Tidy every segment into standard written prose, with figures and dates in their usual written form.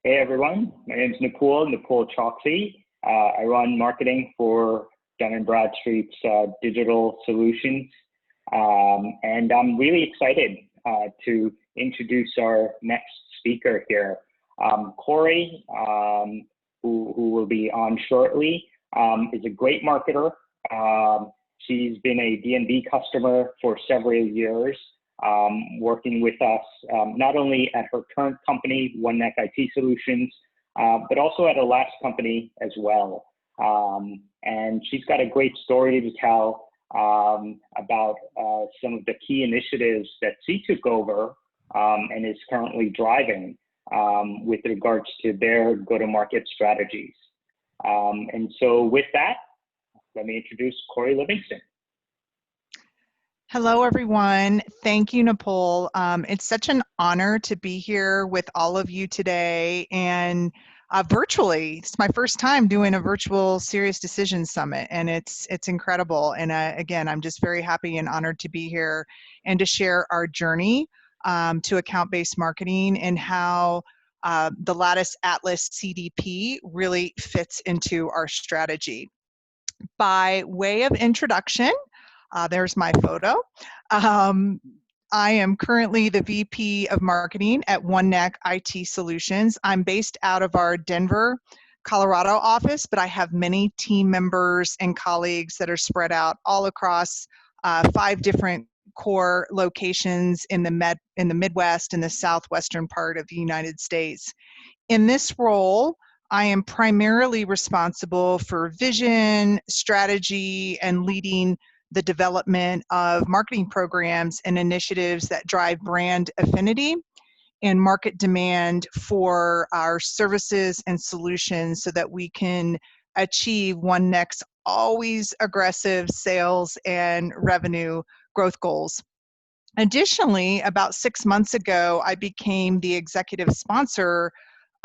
Hey everyone, my name is Nipul Choksi. I run marketing for Dun & Bradstreet's digital solutions. And I'm really excited to introduce our next speaker here. Corey, who will be on shortly, is a great marketer. She's been a D&B customer for several years, working with us not only at her current company, OneNeck IT Solutions, but also at her last company as well. And she's got a great story to tell about some of the key initiatives that she took over and is currently driving with regards to their go-to-market strategies. And so with that, let me introduce Corey Livingston. Hello, everyone. Thank you, Nipul. It's such an honor to be here with all of you today and virtually. It's my first time doing a virtual Sirius Decisions Summit, and it's incredible. And again, I'm just very happy and honored to be here and to share our journey to account-based marketing and how the Lattice Atlas CDP really fits into our strategy. By way of introduction, there's my photo. I am currently the VP of Marketing at OneNeck IT Solutions. I'm based out of our Denver, Colorado office, but I have many team members and colleagues that are spread out all across 5 different core locations in the Midwest and the southwestern part of the United States. In this role, I am primarily responsible for vision, strategy, and leading the development of marketing programs and initiatives that drive brand affinity and market demand for our services and solutions so that we can achieve OneNeck's always aggressive sales and revenue growth goals. Additionally, about 6 months ago, I became the executive sponsor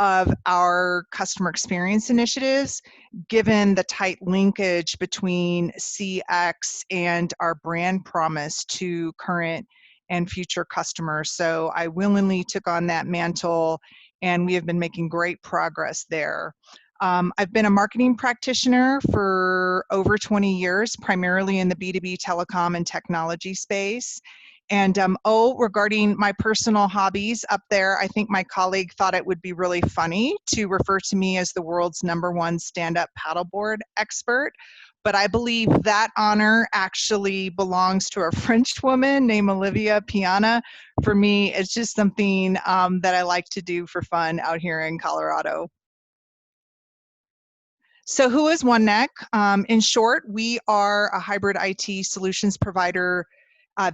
of our customer experience initiatives, given the tight linkage between CX and our brand promise to current and future customers. So I willingly took on that mantle, and we have been making great progress there. I've been a marketing practitioner for over 20 years, primarily in the B2B telecom and technology space. And regarding my personal hobbies up there, I think my colleague thought it would be really funny to refer to me as the world's #1 stand-up paddleboard expert. But I believe that honor actually belongs to a French woman named Olivia Piana. For me, it's just something that I like to do for fun out here in Colorado. So who is OneNeck? In short, we are a hybrid IT solutions provider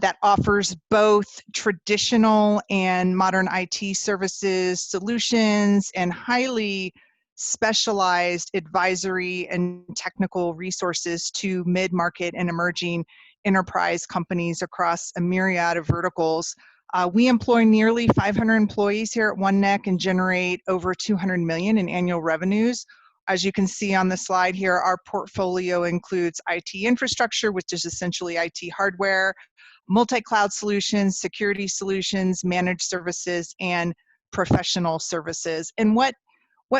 that offers both traditional and modern IT services, solutions, and highly specialized advisory and technical resources to mid-market and emerging enterprise companies across a myriad of verticals. We employ nearly 500 employees here at OneNeck and generate over 200 million in annual revenues. As you can see on the slide here, our portfolio includes IT infrastructure, which is essentially IT hardware, multi-cloud solutions, security solutions, managed services, and professional services. And what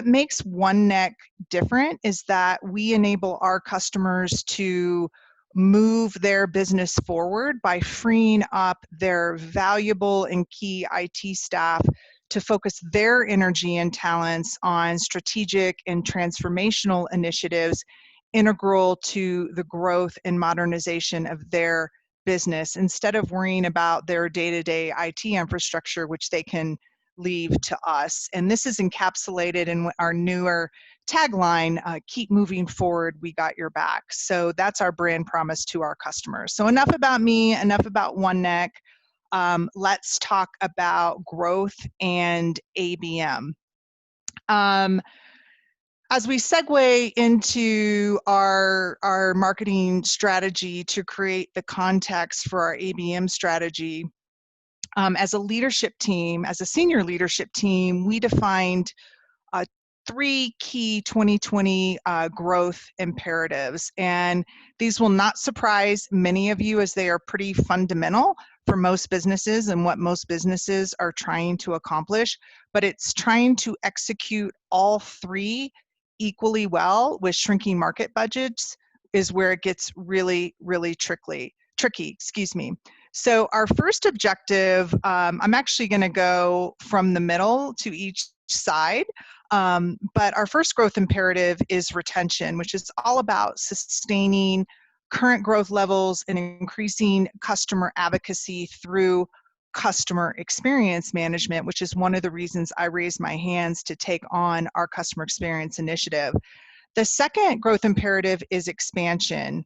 makes OneNeck different is that we enable our customers to move their business forward by freeing up their valuable and key IT staff to focus their energy and talents on strategic and transformational initiatives integral to the growth and modernization of their business, instead of worrying about their day-to-day IT infrastructure, which they can leave to us. And this is encapsulated in our newer tagline, keep moving forward, we got your back. So that's our brand promise to our customers. So enough about me, enough about OneNeck. Let's talk about growth and ABM. As we segue into our marketing strategy to create the context for our ABM strategy, as a leadership team, as a senior leadership team, we defined 3 key 2020 growth imperatives. And these will not surprise many of you as they are pretty fundamental for most businesses and what most businesses are trying to accomplish, but it's trying to execute all three equally well with shrinking market budgets is where it gets really, really tricky, excuse me. So our first objective, I'm actually going to go from the middle to each side, but our first growth imperative is retention, which is all about sustaining current growth levels and increasing customer advocacy through customer experience management, which is one of the reasons I raised my hands to take on our customer experience initiative. The second growth imperative is expansion.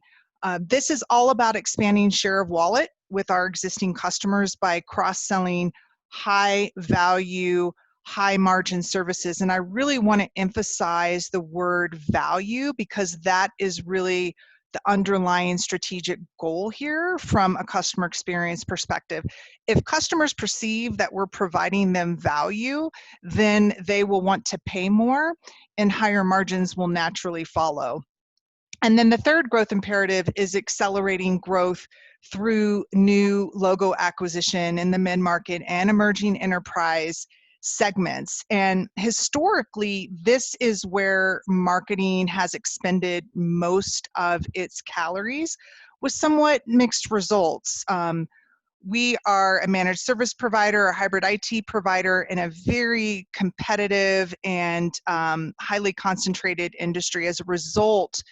This is all about expanding share of wallet with our existing customers by cross-selling high value, high margin services. And I really want to emphasize the word value because that is really the underlying strategic goal here from a customer experience perspective. If customers perceive that we're providing them value, then they will want to pay more and higher margins will naturally follow. And then the third growth imperative is accelerating growth through new logo acquisition in the mid-market and emerging enterprise segments. And historically, this is where marketing has expended most of its calories with somewhat mixed results. We are a managed service provider, a hybrid IT provider in a very competitive and highly concentrated industry. As a result,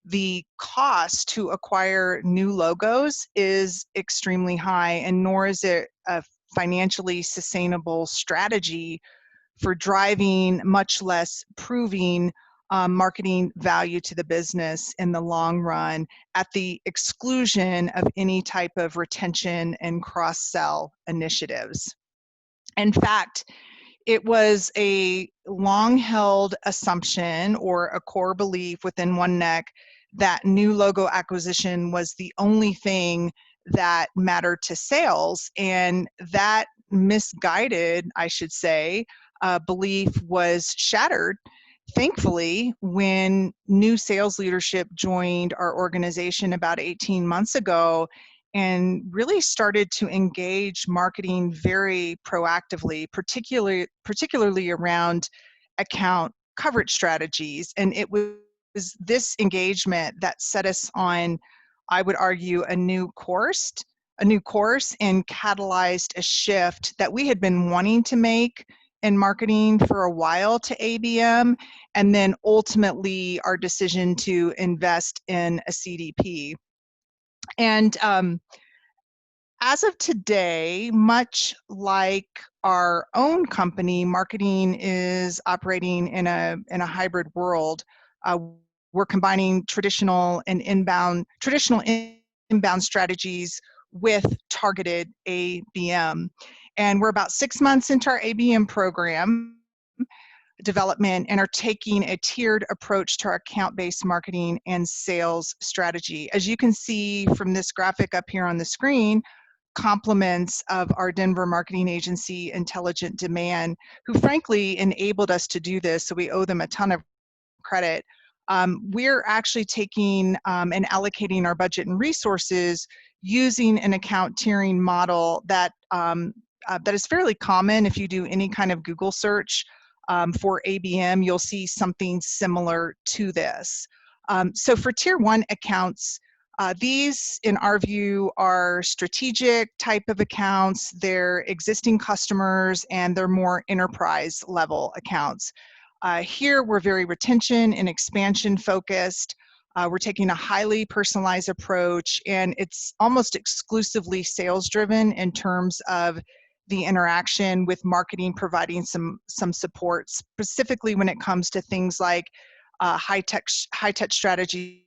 the cost to acquire new logos is extremely high, and nor is it a financially sustainable strategy for driving, much less proving marketing value to the business in the long run at the exclusion of any type of retention and cross-sell initiatives. In fact, it was a long-held assumption or a core belief within OneNeck that new logo acquisition was the only thing that mattered to sales, and that misguided, I should say, belief was shattered, thankfully, when new sales leadership joined our organization about 18 months ago and really started to engage marketing very proactively, particularly around account coverage strategies. And it was this engagement that set us on, I would argue, a new course and catalyzed a shift that we had been wanting to make in marketing for a while to ABM, and then ultimately our decision to invest in a CDP. And as of today, much like our own company, marketing is operating in a hybrid world. We're combining traditional inbound strategies with targeted ABM. And we're about 6 months into our ABM program development and are taking a tiered approach to our account-based marketing and sales strategy. As you can see from this graphic up here on the screen, compliments of our Denver marketing agency, Intelligent Demand, who frankly enabled us to do this, so we owe them a ton of credit. We're actually taking and allocating our budget and resources using an account tiering model that that is fairly common. If you do any kind of Google search for ABM, you'll see something similar to this. So for tier 1 accounts, these, in our view, are strategic type of accounts. They're existing customers and they're more enterprise level accounts. Here, we're very retention and expansion focused. We're taking a highly personalized approach, and it's almost exclusively sales driven in terms of the interaction with marketing, providing some support, specifically when it comes to things like high-touch strategies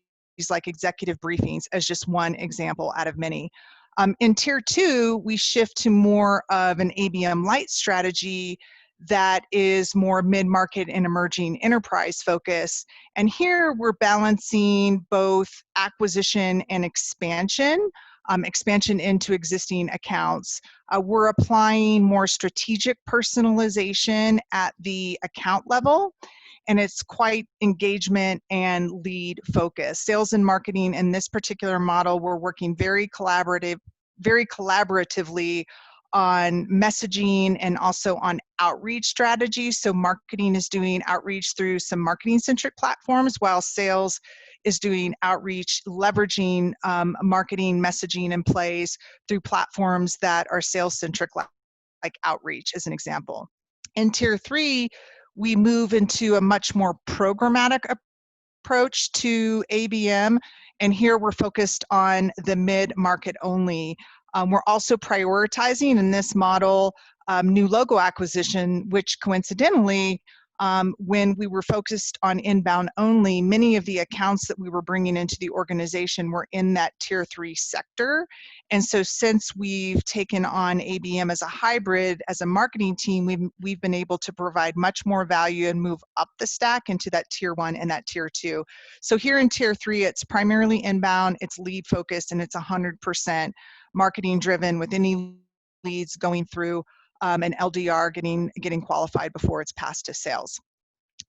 like executive briefings, as just one example out of many. In tier 2, we shift to more of an ABM light strategy that is more mid-market and emerging enterprise focus. And here we're balancing both acquisition and expansion, expansion into existing accounts. We're applying more strategic personalization at the account level, and it's quite engagement and lead focus. Sales and marketing in this particular model, we're working very collaboratively very collaboratively on messaging and also on outreach strategies. So marketing is doing outreach through some marketing-centric platforms, while sales is doing outreach, leveraging marketing messaging and plays through platforms that are sales-centric, like outreach as an example. In tier 3, we move into a much more programmatic approach to ABM, and here we're focused on the mid-market only. We're also prioritizing in this model new logo acquisition, which coincidentally, when we were focused on inbound only, many of the accounts that we were bringing into the organization were in that tier 3 sector. And so since we've taken on ABM as a hybrid, as a marketing team, we've been able to provide much more value and move up the stack into that tier 1 and that tier 2. So here in tier 3, it's primarily inbound, it's lead focused, and it's 100% marketing driven, with any leads going through an LDR getting qualified before it's passed to sales.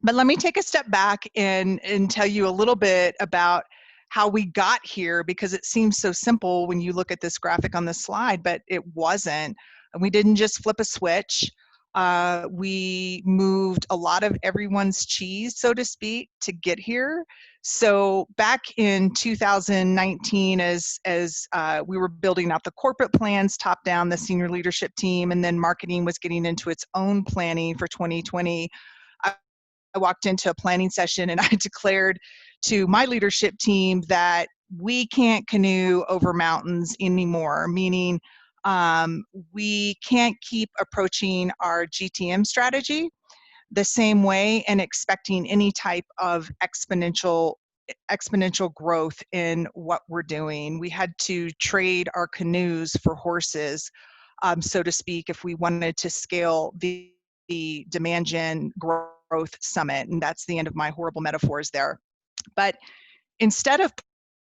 But let me take a step back and tell you a little bit about how we got here, because it seems so simple when you look at this graphic on the slide, but it wasn't. We didn't just flip a switch. We moved a lot of everyone's cheese, so to speak, to get here. So back in 2019, as we were building out the corporate plans, top down, the senior leadership team, and then marketing was getting into its own planning for 2020, I walked into a planning session and I declared to my leadership team that we can't canoe over mountains anymore, meaning we can't keep approaching our GTM strategy the same way and expecting any type of exponential growth in what we're doing. We had to trade our canoes for horses, so to speak, if we wanted to scale the demand gen growth summit. And that's the end of my horrible metaphors there. But instead of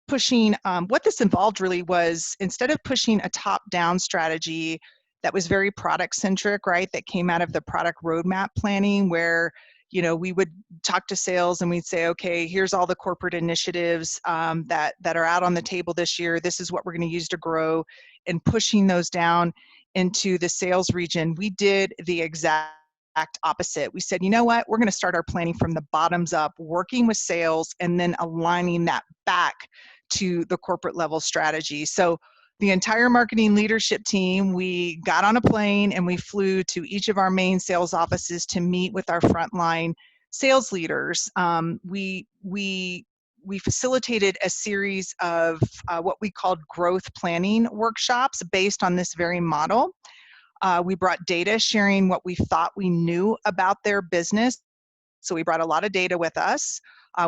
pushing, what this involved really was, instead of pushing a top-down strategy that was very product-centric, right, that came out of the product roadmap planning, where we would talk to sales and we'd say, okay, here's all the corporate initiatives that are out on the table this year. This is what we're going to use to grow, and pushing those down into the sales region. We did the exact opposite. We said, you know what, we're going to start our planning from the bottoms up, working with sales and then aligning that back to the corporate level strategy. So the entire marketing leadership team, we got on a plane and we flew to each of our main sales offices to meet with our frontline sales leaders. We facilitated a series of what we called growth planning workshops based on this very model. We brought data sharing what we thought we knew about their business. So we brought a lot of data with us.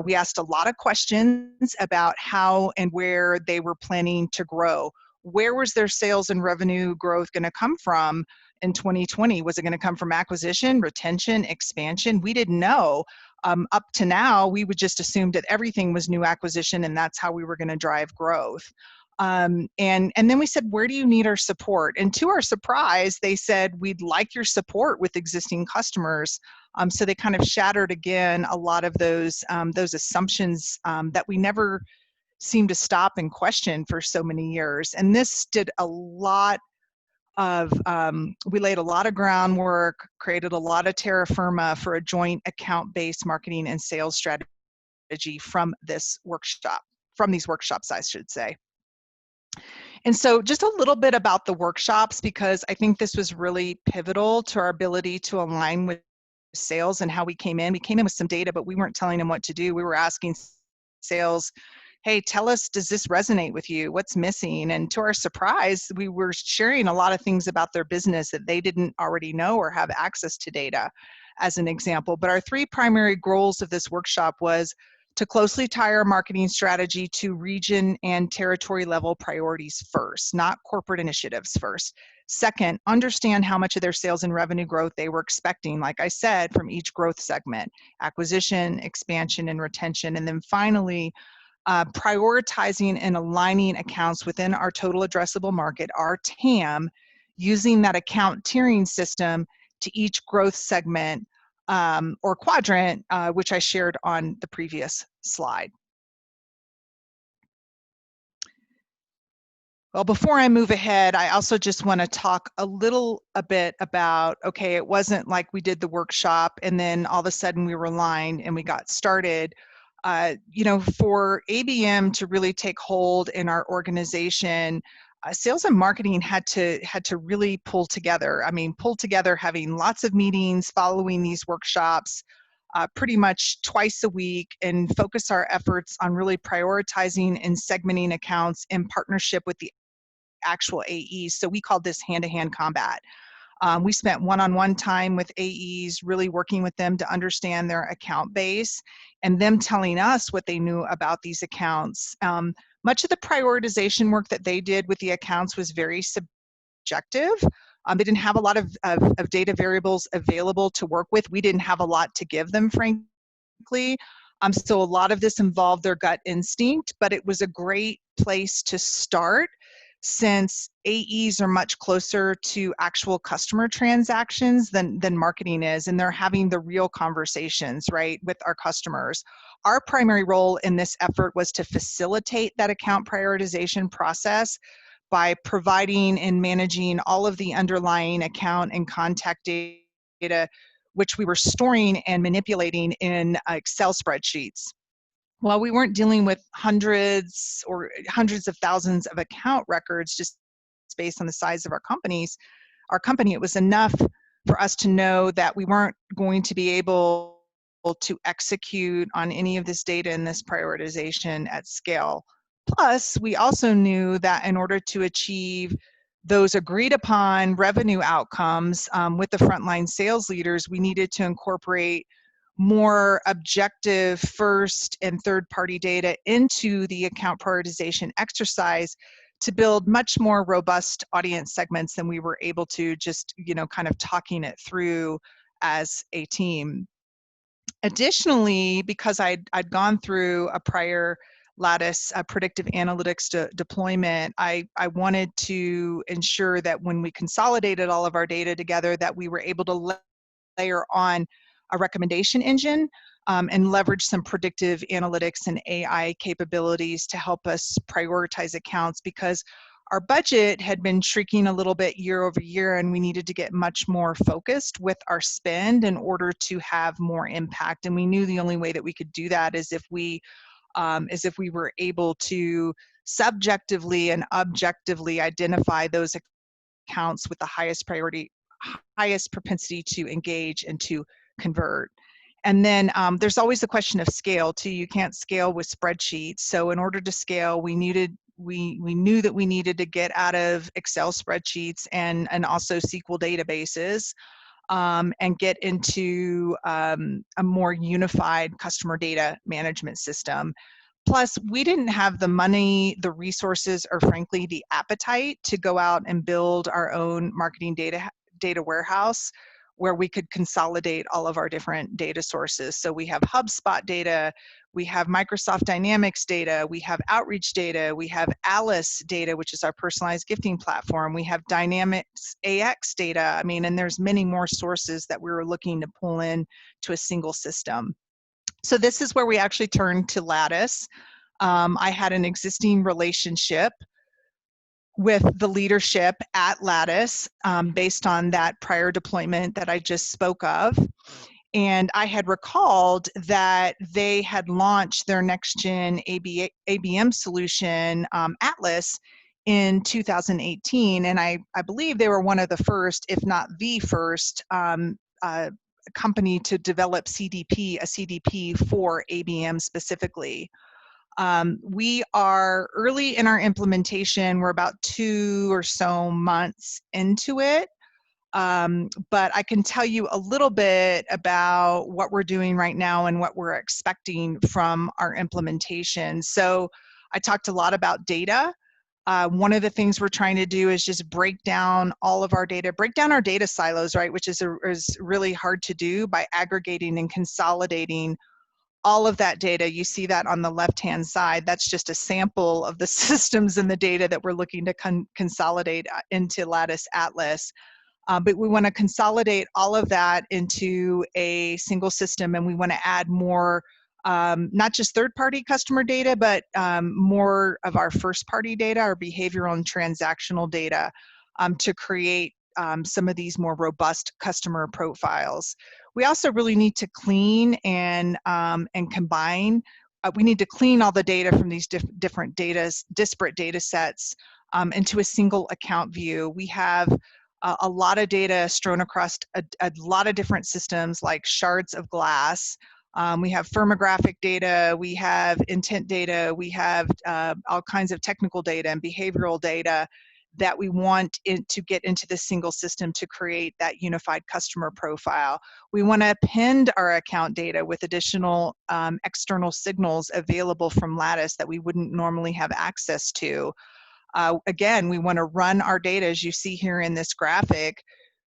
We asked a lot of questions about how and where they were planning to grow. Where was their sales and revenue growth going to come from in 2020? Was it going to come from acquisition, retention, expansion? We didn't know. Up to now, we would just assume that everything was new acquisition and that's how we were going to drive growth. And then we said, where do you need our support? And to our surprise, they said, we'd like your support with existing customers. So they kind of shattered again a lot of those assumptions that we never seemed to stop and question for so many years. And this did a lot of, we laid a lot of groundwork, created a lot of terra firma for a joint account-based marketing and sales strategy from these workshops, I should say. And so just a little bit about the workshops, because I think this was really pivotal to our ability to align with sales and how we came in. We came in with some data, but we weren't telling them what to do. We were asking sales, hey, tell us, does this resonate with you? What's missing? And to our surprise, we were sharing a lot of things about their business that they didn't already know or have access to data, as an example. But our three primary goals of this workshop was to closely tie our marketing strategy to region and territory level priorities first, not corporate initiatives first. Second, understand how much of their sales and revenue growth they were expecting, like I said, from each growth segment: acquisition, expansion, and retention. And then finally, prioritizing and aligning accounts within our total addressable market, our TAM, using that account tiering system to each growth segment or quadrant, which I shared on the previous slide. Well, before I move ahead, I also just want to talk a bit about, okay, it wasn't like we did the workshop and then all of a sudden we were aligned and we got started. For ABM to really take hold in our organization, sales and marketing had to really pull together. I mean, pull together, having lots of meetings, following these workshops, pretty much twice a week, and focus our efforts on really prioritizing and segmenting accounts in partnership with the actual AEs. So we called this hand-to-hand combat. We spent one-on-one time with AEs, really working with them to understand their account base and them telling us what they knew about these accounts. Much of the prioritization work that they did with the accounts was very subjective. They didn't have a lot of data variables available to work with. We didn't have a lot to give them, frankly. So a lot of this involved their gut instinct, but it was a great place to start, since AEs are much closer to actual customer transactions than marketing is, and they're having the real conversations, right, with our customers. Our primary role in this effort was to facilitate that account prioritization process by providing and managing all of the underlying account and contact data, which we were storing and manipulating in Excel spreadsheets. While we weren't dealing with hundreds of thousands of account records just based on the size of our company, it was enough for us to know that we weren't going to be able to execute on any of this data and this prioritization at scale. Plus, we also knew that in order to achieve those agreed upon revenue outcomes with the frontline sales leaders, we needed to incorporate more objective first and third party data into the account prioritization exercise to build much more robust audience segments than we were able to just, kind of talking it through as a team. Additionally, because I'd gone through a prior Lattice predictive analytics deployment, I wanted to ensure that when we consolidated all of our data together, that we were able to layer on a recommendation engine and leverage some predictive analytics and AI capabilities to help us prioritize accounts, because our budget had been shrinking a little bit year over year, and we needed to get much more focused with our spend in order to have more impact. And we knew the only way that we could do that is if we were able to subjectively and objectively identify those accounts with the highest priority, highest propensity to engage and to convert. And then there's always the question of scale too. You can't scale with spreadsheets. So in order to scale, we knew that we needed to get out of Excel spreadsheets and also SQL databases and get into a more unified customer data management system. Plus, we didn't have the money, the resources, or frankly, the appetite to go out and build our own marketing data warehouse where we could consolidate all of our different data sources. So we have HubSpot data, we have Microsoft Dynamics data, we have Outreach data, we have Alice data, which is our personalized gifting platform, we have Dynamics AX data. I mean, and there's many more sources that we were looking to pull in to a single system. So this is where we actually turned to Lattice. I had an existing relationship with the leadership at Lattice based on that prior deployment that I just spoke of. And I had recalled that they had launched their next-gen ABM solution, Atlas, in 2018. And I believe they were one of the first, if not the first, company to develop a CDP for ABM specifically. We are early in our implementation. We're about 2 or so months into it. But I can tell you a little bit about what we're doing right now and what we're expecting from our implementation. So I talked a lot about data. One of the things we're trying to do is just break down all of our data, break down our data silos, right, which is really hard to do by aggregating and consolidating all of that data. You see that on the left-hand side. That's just a sample of the systems and the data that we're looking to consolidate into Lattice Atlas. But we want to consolidate all of that into a single system, and we want to add more not just third-party customer data, but more of our first-party data, our behavioral and transactional data, to create some of these more robust customer profiles. We also really need to clean and combine. We need to clean all the data from these disparate data sets into a single account view. We have a lot of data strewn across a lot of different systems, like shards of glass. We have firmographic data, we have intent data, we have all kinds of technical data and behavioral data that we want to get into the single system to create that unified customer profile. We want to append our account data with additional external signals available from Lattice that we wouldn't normally have access to. Again, we want to run our data, as you see here in this graphic,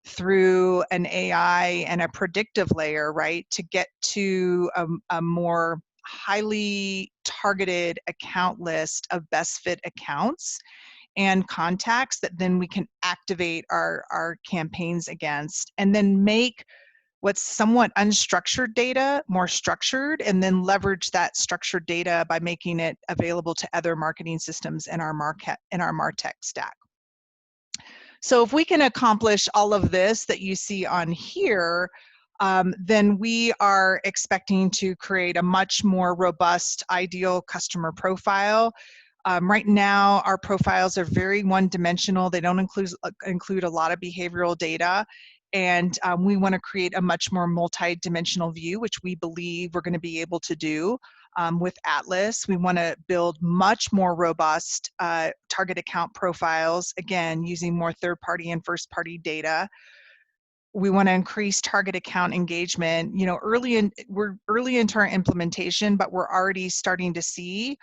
through an AI and a predictive layer, right, to get to a more highly targeted account list of best fit accounts and contacts that then we can activate our campaigns against, and then make what's somewhat unstructured data more structured, and then leverage that structured data by making it available to other marketing systems in our MarTech stack. So if we can accomplish all of this that you see on here, then we are expecting to create a much more robust, ideal customer profile. Right now, our profiles are very one-dimensional. They don't include a lot of behavioral data. And we want to create a much more multi-dimensional view, which we believe we're going to be able to do with Atlas. We want to build much more robust target account profiles, again, using more third-party and first-party data. We want to increase target account engagement. You know, we're early into our implementation, but we're already starting to see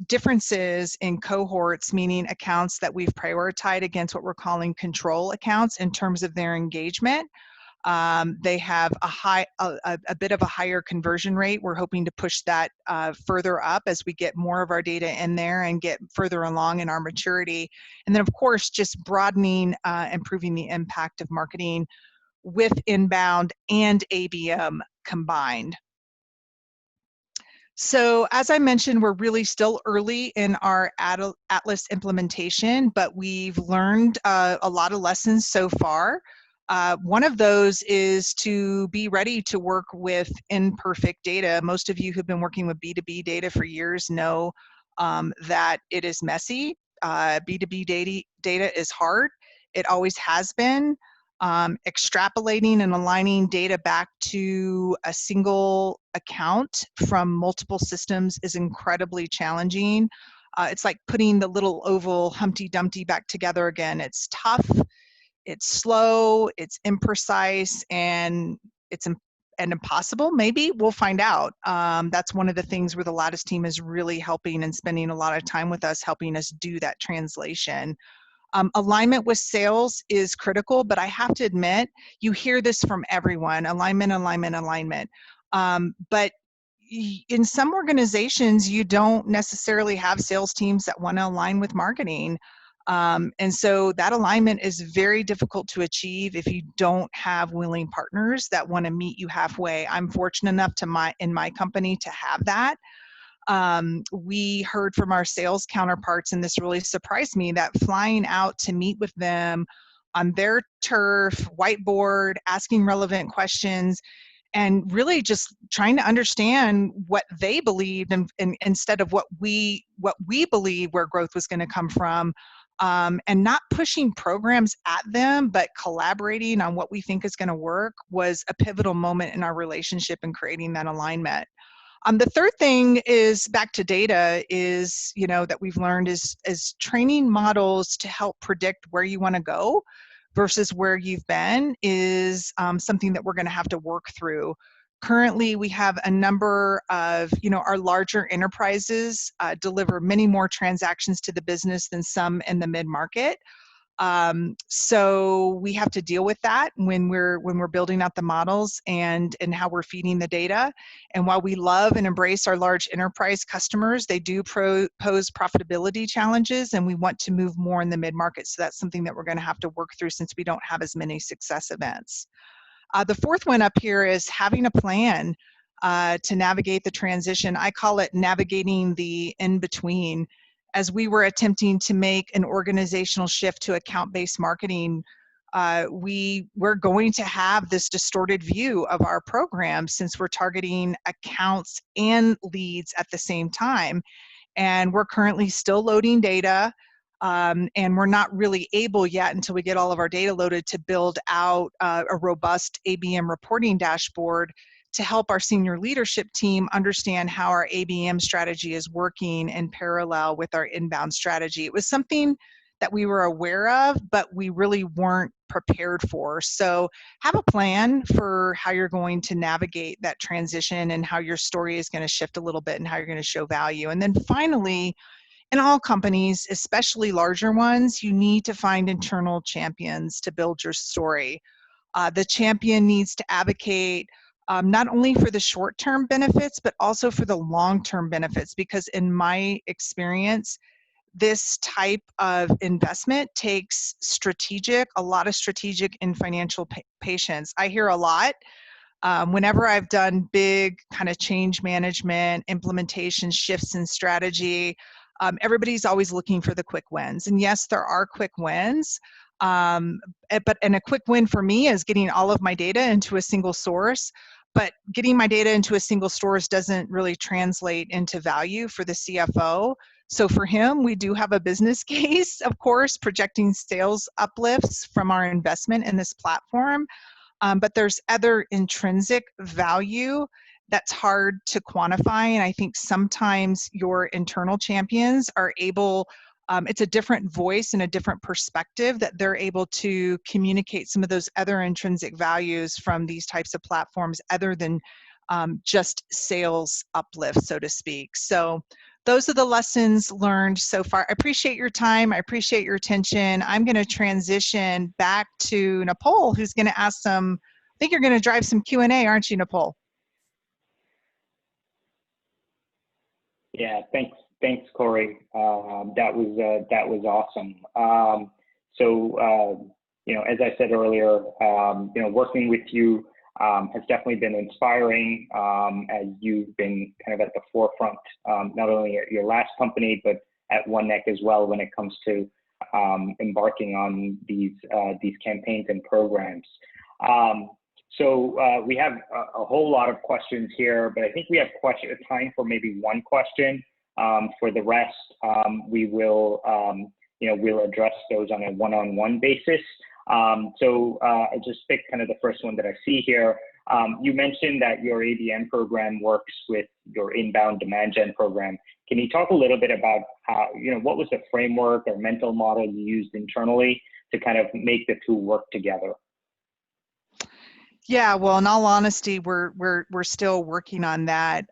differences in cohorts, meaning accounts that we've prioritized against what we're calling control accounts in terms of their engagement. They have a bit of a higher conversion rate. We're hoping to push that further up as we get more of our data in there and get further along in our maturity. And then, of course, just broadening, improving the impact of marketing with inbound and ABM combined. So as I mentioned, we're really still early in our Atlas implementation, but we've learned a lot of lessons so far. One of those is to be ready to work with imperfect data. Most of you who've been working with B2B data for years know that it is messy. B2B data is hard. It always has been. Extrapolating and aligning data back to a single account from multiple systems is incredibly challenging. It's like putting the little oval Humpty Dumpty back together again. It's tough, it's slow, it's imprecise, and it's impossible. Maybe we'll find out. That's one of the things where the Lattice team is really helping and spending a lot of time with us, helping us do that translation. Alignment with sales is critical, but I have to admit, you hear this from everyone, alignment, alignment, alignment. But in some organizations, you don't necessarily have sales teams that want to align with marketing. And so that alignment is very difficult to achieve if you don't have willing partners that want to meet you halfway. I'm fortunate enough in my company to have that. We heard from our sales counterparts, and this really surprised me, that flying out to meet with them on their turf, whiteboard, asking relevant questions, and really just trying to understand what they believed, and instead of what we believe where growth was going to come from, and not pushing programs at them, but collaborating on what we think is going to work, was a pivotal moment in our relationship in creating that alignment. The third thing is back to data is, that we've learned is training models to help predict where you want to go versus where you've been is something that we're going to have to work through. Currently, we have a number of, our larger enterprises deliver many more transactions to the business than some in the mid-market. So we have to deal with that when we're building out the models and how we're feeding the data. And while we love and embrace our large enterprise customers, they do pose profitability challenges, and we want to move more in the mid-market. So that's something that we're going to have to work through since we don't have as many success events. The fourth one up here is having a plan. to navigate the transition. I call it navigating the in-between. As we were attempting to make an organizational shift to account-based marketing, we're going to have this distorted view of our program since we're targeting accounts and leads at the same time. And we're currently still loading data, and we're not really able yet, until we get all of our data loaded, to build out a robust ABM reporting dashboard to help our senior leadership team understand how our ABM strategy is working in parallel with our inbound strategy. It was something that we were aware of, but we really weren't prepared for. So have a plan for how you're going to navigate that transition and how your story is going to shift a little bit and how you're going to show value. And then finally, in all companies, especially larger ones, you need to find internal champions to build your story. The champion needs to advocate not only for the short-term benefits, but also for the long-term benefits, because in my experience, this type of investment takes a lot of strategic and financial patience. I hear a lot whenever I've done big kind of change management, implementation shifts in strategy. Everybody's always looking for the quick wins. And yes, there are quick wins. And a quick win for me is getting all of my data into a single source. But getting my data into a single source doesn't really translate into value for the CFO. So for him, we do have a business case, of course, projecting sales uplifts from our investment in this platform. But there's other intrinsic value that's hard to quantify. And I think sometimes your internal champions are able, it's a different voice and a different perspective that they're able to communicate some of those other intrinsic values from these types of platforms other than just sales uplift, so to speak. So those are the lessons learned so far. I appreciate your time. I appreciate your attention. I'm going to transition back to Nicole, who's going to ask some, I think you're going to drive some Q&A, aren't you, Nicole? Yeah, thanks, Corey. That was awesome. You know, as I said earlier, you know, working with you has definitely been inspiring, as you've been kind of at the forefront, not only at your last company, but at OneNeck as well, when it comes to embarking on these campaigns and programs. We have a whole lot of questions here, but I think we have time for maybe one question. For the rest, we will, you know, we'll address those on a one-on-one basis. I just picked kind of the first one that I see here. You mentioned that your ABM program works with your inbound demand gen program. Can you talk a little bit about how, you know, what was the framework or mental model you used internally to kind of make the two work together? Yeah, well, in all honesty, we're still working on that.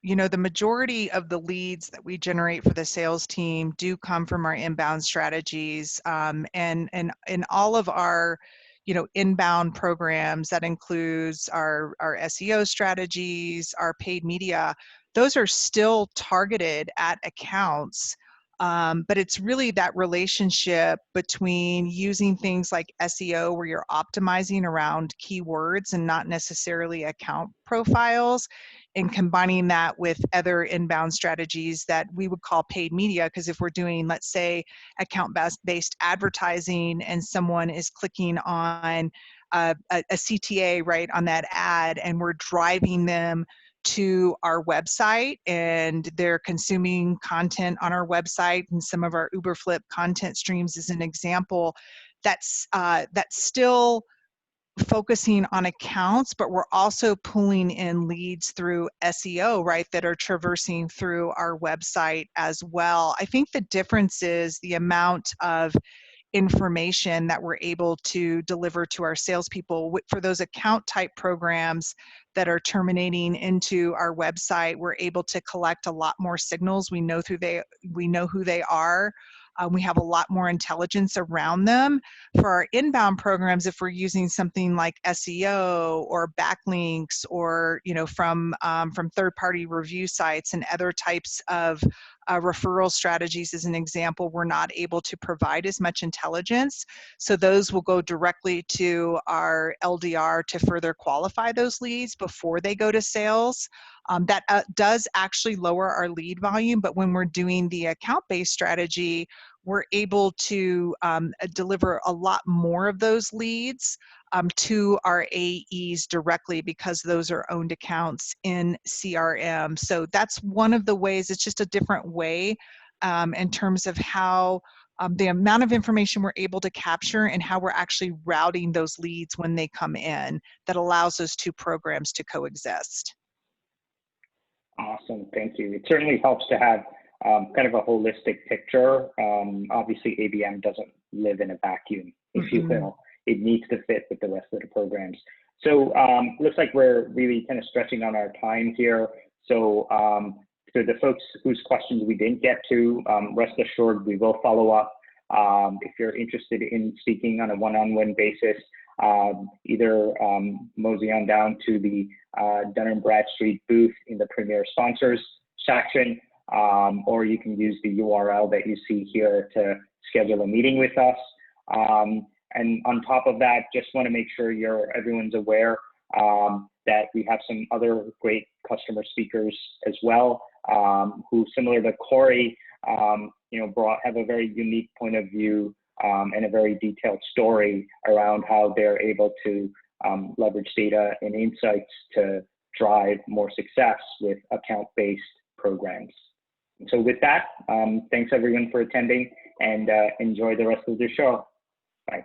You know, the majority of the leads that we generate for the sales team do come from our inbound strategies, and in all of our, you know, inbound programs, that includes our SEO strategies, our paid media. Those are still targeted at accounts. But it's really that relationship between using things like SEO, where you're optimizing around keywords and not necessarily account profiles, and combining that with other inbound strategies that we would call paid media. Because if we're doing, let's say, account-based advertising and someone is clicking on a CTA, right, on that ad, and we're driving them to our website and they're consuming content on our website, and some of our Uberflip content streams as an example, that's still focusing on accounts, but we're also pulling in leads through SEO, right, that are traversing through our website as well. I think the difference is the amount of information that we're able to deliver to our salespeople. For those account type programs that are terminating into our website, we're able to collect a lot more signals. We know who they are. We have a lot more intelligence around them. For our inbound programs, if we're using something like SEO or backlinks, or, you know, from third-party review sites and other types of referral strategies, as an example, we're not able to provide as much intelligence. So those will go directly to our LDR to further qualify those leads before they go to sales. That does actually lower our lead volume, but when we're doing the account-based strategy, we're able to deliver a lot more of those leads to our AEs directly, because those are owned accounts in CRM. So that's one of the ways. It's just a different way in terms of how the amount of information we're able to capture and how we're actually routing those leads when they come in, that allows those two programs to coexist. Awesome, thank you. It certainly helps to have kind of a holistic picture. Obviously, ABM doesn't live in a vacuum, if you will. It needs to fit with the rest of the programs. So looks like we're really kind of stretching on our time here. So for the folks whose questions we didn't get to, rest assured we will follow up. If you're interested in speaking on a one-on-one basis, either mosey on down to the Dun & Bradstreet booth in the Premier Sponsors section, or you can use the URL that you see here to schedule a meeting with us. And on top of that, just want to make sure everyone's aware that we have some other great customer speakers as well, who, similar to Corey, have a very unique point of view and a very detailed story around how they're able to leverage data and insights to drive more success with account-based programs. So with that, thanks everyone for attending, and enjoy the rest of the show. Bye.